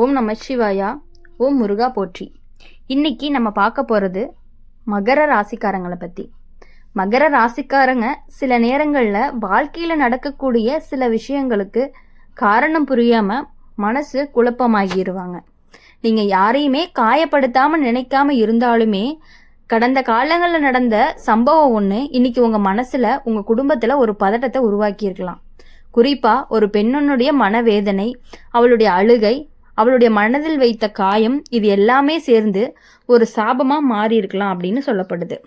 ஓம் நமச்சிவாயா. ஓம் முருகா போற்றி. இன்னைக்கு நம்ம பார்க்க போகிறது மகர ராசிக்காரங்களை பற்றி. மகர ராசிக்காரங்க சில நேரங்களில் வாழ்க்கையில் நடக்கக்கூடிய சில விஷயங்களுக்கு காரணம் புரியாமல் மனசு குழப்பமாகிடுவாங்க. நீங்கள் யாரையுமே காயப்படுத்தாமல் நினைக்காம இருந்தாலுமே கடந்த காலங்களில் நடந்த சம்பவம் ஒன்று இன்னைக்கு உங்கள் மனசில் உங்கள் குடும்பத்தில் ஒரு பதட்டத்தை உருவாக்கியிருக்கலாம். குறிப்பாக ஒரு பெண்ணுடைய மனவேதனை, அவளுடைய அழுகை, அவளுடைய மனதில் வைத்த காயம், இது எல்லாமே சேர்ந்து ஒரு சாபமாக மாறி இருக்கலாம் அப்படின்னு சொல்லப்படுது.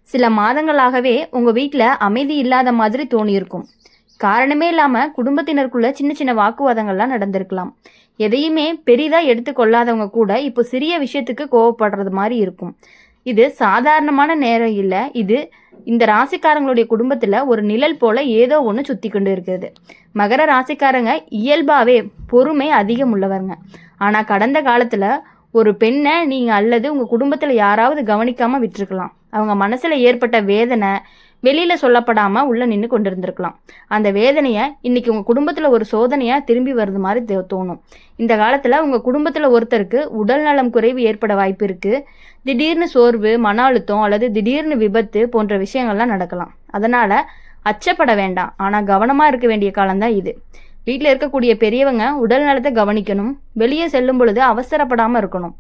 சில மாதங்களாகவே உங்கள் வீட்டில் அமைதி இல்லாத மாதிரி தோணியிருக்கும். காரணமே இல்லாமல் குடும்பத்தினருக்குள்ள சின்ன சின்ன வாக்குவாதங்கள்லாம் நடந்திருக்கலாம். எதையுமே பெரிதாக எடுத்துக்கொள்ளாதவங்க கூட இப்போ சிறிய விஷயத்துக்கு கோவப்படுறது மாதிரி இருக்கும். இது சாதாரணமான நேரம் இல்லை. இது இந்த ராசிக்காரங்களுடைய குடும்பத்தில் ஒரு நிழல் போல ஏதோ ஒன்று சுற்றி கொண்டு இருக்குது. மகர ராசிக்காரங்க இயல்பாகவே பொறுமை அதிகம் உள்ளவங்க. ஆனால் கடந்த காலத்தில் ஒரு பெண்ணை நீங்கள் அல்லது உங்கள் குடும்பத்தில் யாராவது கவனிக்காமல் விட்டுருக்கலாம். அவங்க மனசில் ஏற்பட்ட வேதனை வெளியில் சொல்லப்படாமல் உள்ளே நின்று கொண்டு இருந்திருக்கலாம். அந்த வேதனையை இன்றைக்கி உங்கள் குடும்பத்தில் ஒரு சோதனையாக திரும்பி வருது மாதிரி தோணும். இந்த காலத்தில் உங்கள் குடும்பத்தில் ஒருத்தருக்கு உடல் நலம் குறைவு ஏற்பட வாய்ப்பு இருக்குது. திடீர்னு சோர்வு, மன அழுத்தம் அல்லது திடீர்னு விபத்து போன்ற விஷயங்கள்லாம் நடக்கலாம். அதனால் அச்சப்பட வேண்டாம். ஆனால் கவனமாக இருக்க வேண்டிய காலம்தான் இது. வீட்டில் இருக்கக்கூடிய பெரியவங்க உடல் நலத்தை கவனிக்கணும். வெளியே செல்லும் பொழுது அவசரப்படாமல் இருக்கணும்.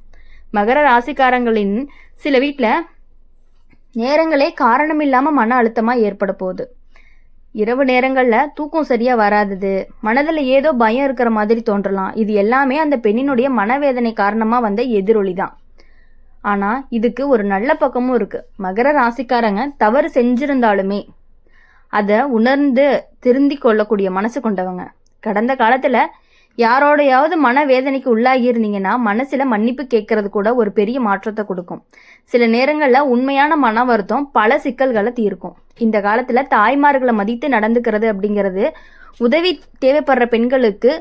மகர ராசிக்காரங்களின் சில வீட்டில் நேரங்களே காரணம் இல்லாமல் மன அழுத்தமாக ஏற்பட போகுது. இரவு நேரங்களில் தூக்கம் சரியாக வராதது, மனதில் ஏதோ பயம் இருக்கிற மாதிரி தோன்றலாம். இது எல்லாமே அந்த பெண்ணினுடைய மனவேதனை காரணமாக வந்த எதிரொலி தான். ஆனால் இதுக்கு ஒரு நல்ல பக்கமும் இருக்குது. மகர ராசிக்காரங்க தவறு செஞ்சிருந்தாலுமே அதை உணர்ந்து திருந்தி கொள்ளக்கூடிய மனசு கொண்டவங்க. கடந்த காலத்தில் யாரோடையாவது மனவேதனைக்கு உள்ளாகி இருந்தீங்கன்னா மனசில் மன்னிப்பு கேட்கறது கூட ஒரு பெரிய மாற்றத்தை கொடுக்கும். சில நேரங்களில் உண்மையான மன வருத்தம் பல சிக்கல்களை தீர்க்கும். இந்த காலத்தில் தாய்மார்களை மதித்து நடந்துக்கிறது அப்படிங்கிறது, உதவி தேவைப்படுற பெண்களுக்கு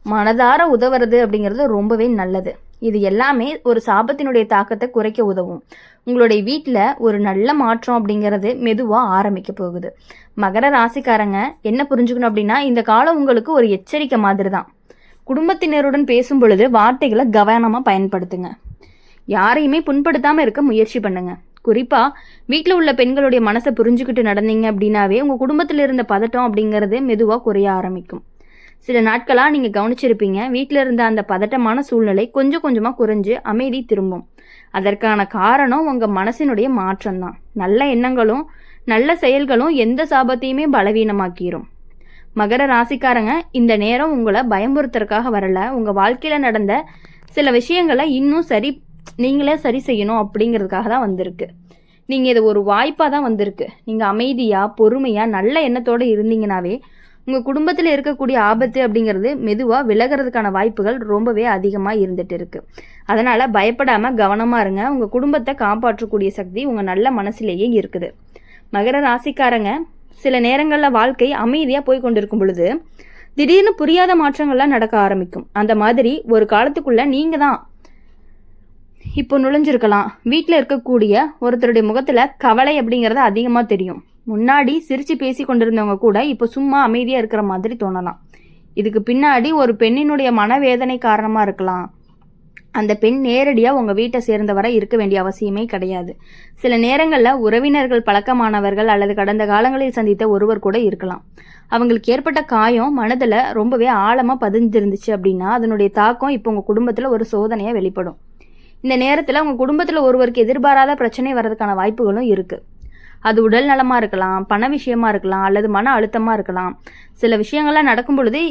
மனதார உதவுறது அப்படிங்கிறது ரொம்பவே நல்லது. இது எல்லாமே ஒரு சாபத்தினுடைய தாக்கத்தை குறைக்க உதவும். உங்களுடைய வீட்டில் ஒரு நல்ல மாற்றம் அப்படிங்கிறது மெதுவாக ஆரம்பிக்க போகுது. மகர ராசிக்காரங்க என்ன புரிஞ்சுக்கணும் அப்படின்னா, இந்த காலம் உங்களுக்கு ஒரு எச்சரிக்கை மாதிரி தான். குடும்பத்தினருடன் பேசும் பொழுது வார்த்தைகளை கவனமாக பயன்படுத்துங்க. யாரையுமே புண்படுத்தாமல் இருக்க முயற்சி பண்ணுங்க. குறிப்பாக வீட்டில் உள்ள பெண்களுடைய மனசை புரிஞ்சுக்கிட்டு நடந்தீங்க அப்படின்னாவே உங்கள் குடும்பத்தில் இருந்த பதட்டம் அப்படிங்கிறது மெதுவாக குறைய ஆரம்பிக்கும். சில நாட்களாக நீங்கள் கவனிச்சிருப்பீங்க, வீட்டில் இருந்த அந்த பதட்டமான சூழ்நிலை கொஞ்சம் கொஞ்சமாக குறைஞ்சு அமைதி திரும்பும். அதற்கான காரணம் உங்கள் மனசினுடைய மாற்றம்தான். நல்ல எண்ணங்களும் நல்ல செயல்களும் எந்த சாபத்தையுமே பலவீனமாக்கிரும். மகர ராசிக்காரங்க இந்த நேரம் உங்களை பயமுறுத்துறதுக்காக வரல. உங்கள் வாழ்க்கையில் நடந்த சில விஷயங்களை இன்னும் நீங்களே சரி செய்யணும் அப்படிங்கிறதுக்காக தான் வந்திருக்கு. நீங்கள் இது ஒரு வாய்ப்பாக தான் வந்திருக்கு. நீங்கள் அமைதியாக பொறுமையாக நல்ல எண்ணத்தோடு இருந்தீங்கன்னாவே உங்கள் குடும்பத்தில் இருக்கக்கூடிய ஆபத்து அப்படிங்கிறது மெதுவாக விலகிறதுக்கான வாய்ப்புகள் ரொம்பவே அதிகமாக இருந்துட்டு இருக்கு. அதனால் பயப்படாமல் கவனமாக இருங்க. உங்கள் குடும்பத்தை காப்பாற்றக்கூடிய சக்தி உங்கள் நல்ல மனசுலேயே இருக்குது. மகர ராசிக்காரங்க சில நேரங்களில் வாழ்க்கை அமைதியாக போய் கொண்டிருக்கும் பொழுது திடீர்னு புரியாத மாற்றங்கள்லாம் நடக்க ஆரம்பிக்கும். அந்த மாதிரி ஒரு காலத்துக்குள்ளே நீங்கள் தான் இப்போ நுழைஞ்சிருக்கலாம். வீட்டில் இருக்கக்கூடிய ஒருத்தருடைய முகத்தில் கவலை அப்படிங்கிறது அதிகமாக தெரியும். முன்னாடி சிரித்து பேசி கொண்டிருந்தவங்க கூட இப்போ சும்மா அமைதியாக இருக்கிற மாதிரி தோணலாம். இதுக்கு பின்னாடி ஒரு பெண்ணினுடைய மனவேதனை காரணமாக இருக்கலாம். அந்த பெண் நேரடியாக உங்கள் வீட்டை சேர்ந்தவரை இருக்க வேண்டிய அவசியமே கிடையாது. சில நேரங்களில் உறவினர்கள், பழக்கமானவர்கள் அல்லது கடந்த காலங்களில் சந்தித்த ஒருவர் கூட இருக்கலாம். அவங்களுக்கு ஏற்பட்ட காயம் மனதில் ரொம்பவே ஆழமாக பதிஞ்சிருந்துச்சு அப்படின்னா அதனுடைய தாக்கம் இப்போ உங்கள் குடும்பத்தில் ஒரு சோதனையாக வெளிப்படும். இந்த நேரத்தில் உங்கள் குடும்பத்தில் ஒருவருக்கு எதிர்பாராத பிரச்சனை வர்றதுக்கான வாய்ப்புகளும் இருக்குது. அது உடல் நலமாக இருக்கலாம், பண விஷயமா இருக்கலாம், அல்லது மன அழுத்தமாக இருக்கலாம். சில விஷயங்கள்லாம் நடக்கும் பொழுது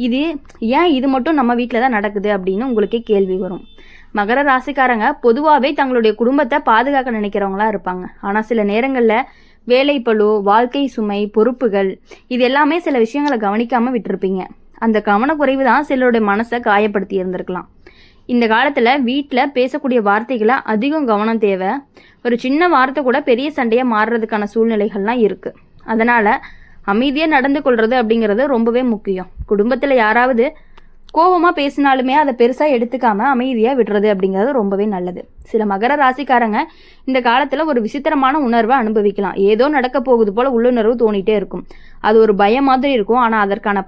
இது மட்டும் நம்ம வீட்டில் தான் நடக்குது அப்படின்னு உங்களுக்கே கேள்வி வரும். மகர ராசிக்காரங்க பொதுவாகவே தங்களுடைய குடும்பத்தை பாதுகாக்க நினைக்கிறவங்களா இருப்பாங்க. ஆனால் சில நேரங்களில் வேலைப்பளு, வாழ்க்கை சுமை, பொறுப்புகள், இது எல்லாமே சில விஷயங்களை கவனிக்காமல் விட்டுருப்பீங்க. அந்த கவனக்குறைவு தான் சிலருடைய மனசை காயப்படுத்தி இருந்திருக்கலாம். இந்த காலத்தில் வீட்டில் பேசக்கூடிய வார்த்தைகளை அதிகம் கவனம் தேவை. ஒரு சின்ன வார்த்தை கூட பெரிய சண்டையாக மாறுறதுக்கான சூழ்நிலைகள்லாம் இருக்குது. அதனால் அமைதியாக நடந்து கொள்வது அப்படிங்கிறது ரொம்பவே முக்கியம். குடும்பத்தில் யாராவது கோபமாக பேசினாலுமே அதை பெருசாக எடுத்துக்காமல் அமைதியாக விடுறது அப்படிங்கிறது ரொம்பவே நல்லது. சில மகர ராசிக்காரங்க இந்த காலத்தில் ஒரு விசித்திரமான உணர்வை அனுபவிக்கலாம். ஏதோ நடக்க போகுது போல் உள்ளுணர்வு தோணிகிட்டே இருக்கும். அது ஒரு பயம் மாதிரி இருக்கும். ஆனால் அதற்கான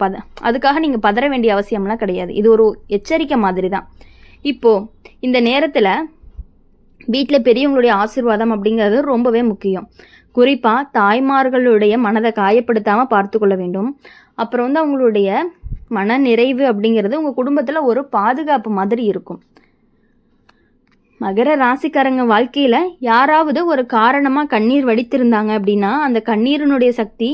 அதுக்காக நீங்கள் பதற வேண்டிய அவசியம்லாம் கிடையாது. இது ஒரு எச்சரிக்கை மாதிரி தான். இப்போது இந்த நேரத்தில் வீட்டில் பெரியவங்களுடைய ஆசீர்வாதம் அப்படிங்கிறது ரொம்பவே முக்கியம். குறிப்பாக தாய்மார்களுடைய மனதை காயப்படுத்தாமல் பார்த்து கொள்ள வேண்டும். அப்புறம் வந்து அவங்களுடைய மன நிறைவு அப்படிங்கிறது உங்கள் குடும்பத்தில் ஒரு பாதுகாப்பு மாதிரி இருக்கும். மகர ராசிக்காரங்க வாழ்க்கையில் யாராவது ஒரு காரணமாக கண்ணீர் வடித்திருந்தாங்க அப்படின்னா அந்த கண்ணீரினுடைய சக்தி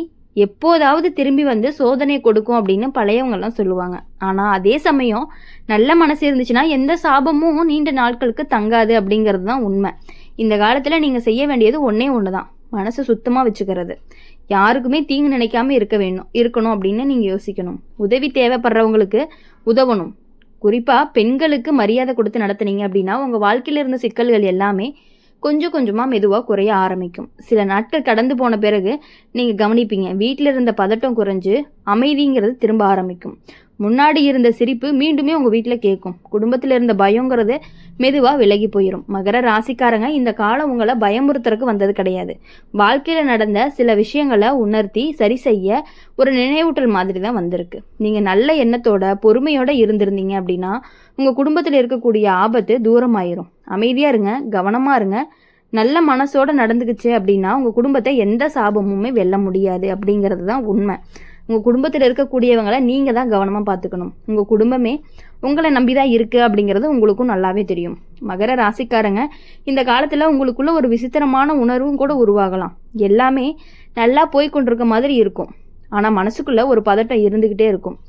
எப்போதாவது திரும்பி வந்து சோதனை கொடுக்கும் அப்படின்னு பழையவங்கெல்லாம் சொல்லுவாங்க. ஆனால் அதே சமயம் நல்ல மனசு இருந்துச்சுன்னா எந்த சாபமும் நீண்ட நாட்களுக்கு தங்காது அப்படிங்கிறது தான் உண்மை. இந்த காலத்தில் நீங்கள் செய்ய வேண்டியது ஒன்றே ஒன்று தான், மனசை சுத்தமாக வச்சுக்கிறது. யாருக்குமே தீங்கு நினைக்காம இருக்கணும் அப்படின்னு நீங்கள் யோசிக்கணும். உதவி தேவைப்படுறவங்களுக்கு உதவணும். குறிப்பாக பெண்களுக்கு மரியாதை கொடுத்து நடத்துனீங்க அப்படின்னா உங்கள் வாழ்க்கையில் இருந்த சிக்கல்கள் எல்லாமே கொஞ்சம் கொஞ்சமாக மெதுவாக குறைய ஆரம்பிக்கும். சில நாட்கள் கடந்து போன பிறகு நீங்கள் கவனிப்பீங்க, வீட்டில் இருந்த பதட்டம் குறைஞ்சு அமைதிங்கிறது திரும்ப ஆரம்பிக்கும். முன்னாடி இருந்த சிரிப்பு மீண்டுமே உங்கள் வீட்டில் கேட்கும். குடும்பத்தில் இருந்த பயங்கிறது மெதுவாக விலகி போயிடும். மகர ராசிக்காரங்க இந்த காலம் உங்களை பயமுறுத்துறதுக்கு வந்தது கிடையாது. வாழ்க்கையில் நடந்த சில விஷயங்களை உணர்த்தி சரி செய்ய ஒரு நினைவூட்டல் மாதிரி தான் வந்திருக்கு. நீங்கள் நல்ல எண்ணத்தோட பொறுமையோட இருந்திருந்தீங்க அப்படின்னா உங்கள் குடும்பத்தில் இருக்கக்கூடிய ஆபத்து தூரமாயிரும். அமைதியாக இருங்க, கவனமாக இருங்க. நல்ல மனசோட நடந்துக்குச்சு அப்படின்னா உங்கள் குடும்பத்தை எந்த சாபமுமே வெல்ல முடியாது அப்படிங்கிறது தான் உண்மை. உங்கள் குடும்பத்தில் இருக்கக்கூடியவங்களை நீங்கள் தான் கவனமாக பார்த்துக்கணும். உங்கள் குடும்பமே உங்களை நம்பி தான் இருக்குது அப்படிங்கிறது உங்களுக்கும் நல்லாவே தெரியும். மகர ராசிக்காரங்க இந்த காலத்தில் உங்களுக்குள்ள ஒரு விசித்திரமான உணர்வும் கூட உருவாகலாம். எல்லாமே நல்லா போய்கொண்டிருக்க மாதிரி இருக்கும், ஆனால் மனசுக்குள்ளே ஒரு பதட்டம் இருந்துக்கிட்டே இருக்கும்.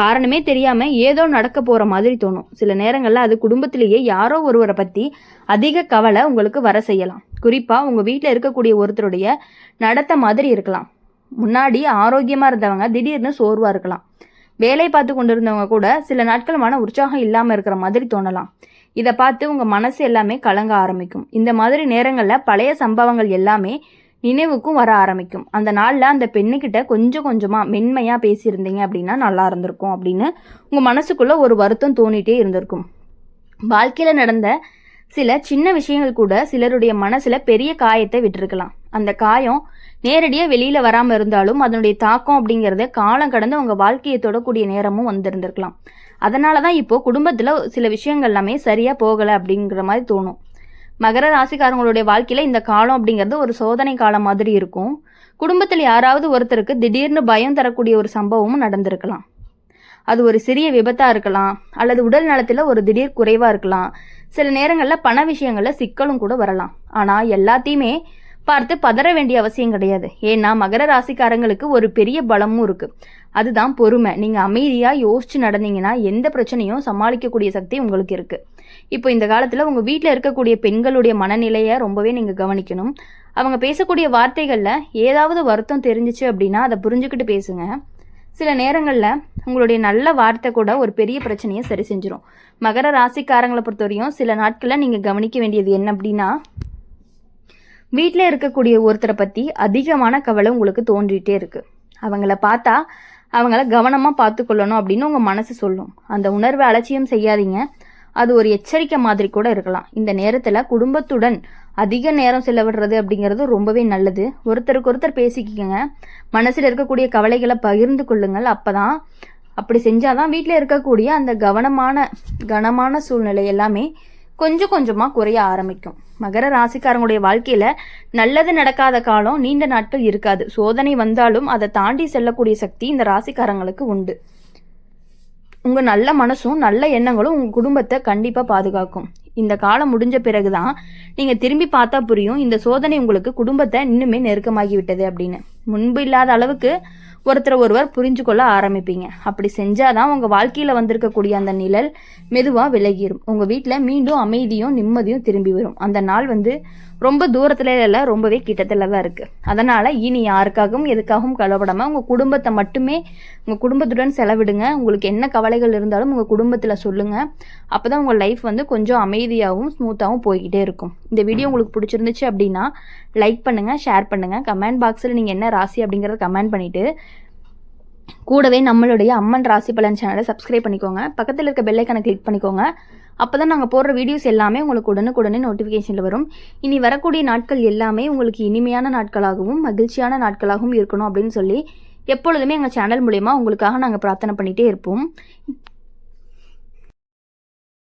காரணமே தெரியாமல் ஏதோ நடக்க போகிற மாதிரி தோணும். சில நேரங்களில் அது குடும்பத்திலேயே யாரோ ஒருவரை பற்றி அதிக கவலை உங்களுக்கு வர செய்யலாம். குறிப்பாக உங்கள் வீட்டில் இருக்கக்கூடிய ஒருத்தருடைய நடத்த மாதிரி இருக்கலாம். முன்னாடி ஆரோக்கியமாக இருந்தவங்க திடீர்னு சோர்வாக இருக்கலாம். வேலை பார்த்து கொண்டு இருந்தவங்க கூட சில நாட்கள் மன உற்சாகம் இல்லாமல் இருக்கிற மாதிரி தோணலாம். இதை பார்த்து உங்கள் மனசு எல்லாமே கலங்க ஆரம்பிக்கும். இந்த மாதிரி நேரங்களில் பழைய சம்பவங்கள் எல்லாமே நினைவுக்கும் வர ஆரம்பிக்கும். அந்த நாளில் அந்த பெண்ணுக்கிட்ட கொஞ்சம் கொஞ்சமாக மென்மையாக பேசியிருந்தீங்க அப்படின்னா நல்லா இருந்திருக்கும் அப்படின்னு உங்கள் மனசுக்குள்ளே ஒரு வருத்தம் தோணிகிட்டே இருந்திருக்கும். வாழ்க்கையில் நடந்த சில சின்ன விஷயங்கள் கூட சிலருடைய மனசில் பெரிய காயத்தை விட்டுருக்கலாம். அந்த காயம் நேரடியாக வெளியில் வராமல் இருந்தாலும் அதனுடைய தாக்கம் அப்படிங்கிறத காலம் கடந்து உங்கள் வாழ்க்கையை தொடக்கூடிய நேரமும் வந்திருந்திருக்கலாம். அதனால தான் இப்போது குடும்பத்தில் சில விஷயங்கள் எல்லாமே சரியாக போகலை அப்படிங்கிற மாதிரி தோணும். மகர ராசிக்காரங்களுடைய வாழ்க்கையில் இந்த காலம் அப்படிங்கிறது ஒரு சோதனை காலம் மாதிரி இருக்கும். குடும்பத்தில் யாராவது ஒருத்தருக்கு திடீர்னு பயம் தரக்கூடிய ஒரு சம்பவமும் நடந்திருக்கலாம். அது ஒரு சிறிய விபத்தாக இருக்கலாம், அல்லது உடல் நலத்தில் ஒரு திடீர் குறைவாக இருக்கலாம். சில நேரங்களில் பண விஷயங்களில் சிக்கலும் கூட வரலாம். ஆனால் எல்லாத்தையுமே பார்த்து பதற வேண்டிய அவசியம் கிடையாது. ஏன்னா மகர ராசிக்காரங்களுக்கு ஒரு பெரிய பலமும் இருக்குது, அதுதான் பொறுமை. நீங்கள் அமைதியாக யோசித்து நடந்தீங்கன்னா எந்த பிரச்சனையும் சமாளிக்கக்கூடிய சக்தி உங்களுக்கு இருக்குது. இப்போ இந்த காலத்தில் உங்கள் வீட்டில் இருக்கக்கூடிய பெண்களுடைய மனநிலையை ரொம்பவே நீங்கள் கவனிக்கணும். அவங்க பேசக்கூடிய வார்த்தைகளில் ஏதாவது வருத்தம் தெரிஞ்சிச்சு அப்படின்னா அதை புரிஞ்சுக்கிட்டு பேசுங்க. சில நேரங்களில் உங்களுடைய நல்ல வார்த்தை கூட ஒரு பெரிய பிரச்சனையை சரி செஞ்சிடும். மகர ராசிக்காரங்களை பொறுத்தவரையும் சில நாட்களில் நீங்கள் கவனிக்க வேண்டியது என்ன அப்படின்னா, வீட்டில் இருக்கக்கூடிய ஒருத்தரை பற்றி அதிகமான கவலை உங்களுக்கு தோன்றிகிட்டே இருக்குது. அவங்கள பார்த்தா அவங்கள கவனமாக பார்த்து கொள்ளணும் அப்படின்னு உங்கள் மனசு சொல்லும். அந்த உணர்வை அலட்சியம் செய்யாதீங்க, அது ஒரு எச்சரிக்கை மாதிரி கூட இருக்கலாம். இந்த நேரத்தில் குடும்பத்துடன் அதிக நேரம் செலவிடுறது அப்படிங்கிறது ரொம்பவே நல்லது. ஒருத்தருக்கு ஒருத்தர் பேசிக்கங்க, மனசில் இருக்கக்கூடிய கவலைகளை பகிர்ந்து கொள்ளுங்கள். அப்படி செஞ்சாதான் வீட்டில் இருக்கக்கூடிய அந்த கனமான சூழ்நிலை எல்லாமே கொஞ்சம் கொஞ்சமாக குறைய ஆரம்பிக்கும். மகர ராசிக்காரங்களுடைய வாழ்க்கையில் நல்லது நடக்காத காலம் நீண்ட நாட்கள் இருக்காது. சோதனை வந்தாலும் அதை தாண்டி செல்லக்கூடிய சக்தி இந்த ராசிக்காரங்களுக்கு உண்டு. உங்கள் நல்ல மனசும் நல்ல எண்ணங்களும் உங்கள் குடும்பத்தை கண்டிப்பாக பாதுகாக்கும். இந்த காலம் முடிஞ்ச பிறகு தான் நீங்கள் திரும்பி பார்த்தா புரியும் இந்த சோதனை உங்களுக்கு குடும்பத்தை இன்னுமே நெருக்கமாகி விட்டது அப்படின்னு. முன்பு இல்லாத அளவுக்கு ஒருவர் புரிஞ்சு கொள்ள ஆரம்பிப்பீங்க. அப்படி செஞ்சாதான் உங்கள் வாழ்க்கையில் வந்திருக்கக்கூடிய அந்த நிழல் மெதுவாக விலகிடும். உங்கள் வீட்டில் மீண்டும் அமைதியும் நிம்மதியும் திரும்பி வரும். அந்த நாள் ரொம்ப தூரத்துல இல்லை, ரொம்பவே கிட்டத்தில் தான் இருக்குது. அதனால் இனி யாருக்காகவும் எதுக்காகவும் கவலைப்படாமல் உங்கள் குடும்பத்தை மட்டுமே உங்கள் குடும்பத்துடன் செலவிடுங்க. உங்களுக்கு என்ன கவலைகள் இருந்தாலும் உங்கள் குடும்பத்தில் சொல்லுங்கள். அப்போ தான் உங்கள் லைஃப் கொஞ்சம் அமைதியாகவும் ஸ்மூத்தாகவும் போய்கிட்டே இருக்கும். இந்த வீடியோ உங்களுக்கு பிடிச்சிருந்துச்சு அப்படின்னா லைக் பண்ணுங்கள், ஷேர் பண்ணுங்கள். கமெண்ட் பாக்ஸில் நீங்கள் என்ன ராசி அப்படிங்கிறத கமெண்ட் பண்ணிவிட்டு கூடவே நம்மளுடைய அம்மன் ராசி பலன் சேனலை சப்ஸ்கிரைப் பண்ணிக்கோங்க. பக்கத்தில் இருக்க பெல் ஐக்கானை கிளிக் பண்ணிக்கோங்க. அப்போ தான் நாங்கள் போடுற வீடியோஸ் எல்லாமே உங்களுக்கு உடனுக்குடனே நோட்டிஃபிகேஷனில் வரும். இனி வரக்கூடிய நாட்கள் எல்லாமே உங்களுக்கு இனிமையான நாட்களாகவும் மகிழ்ச்சியான நாட்களாகவும் இருக்கணும் அப்படின்னு சொல்லி எப்பொழுதுமே எங்கள் சேனல் மூலயமா உங்களுக்காக நாங்கள் பிரார்த்தனை பண்ணிகிட்டே இருப்போம்.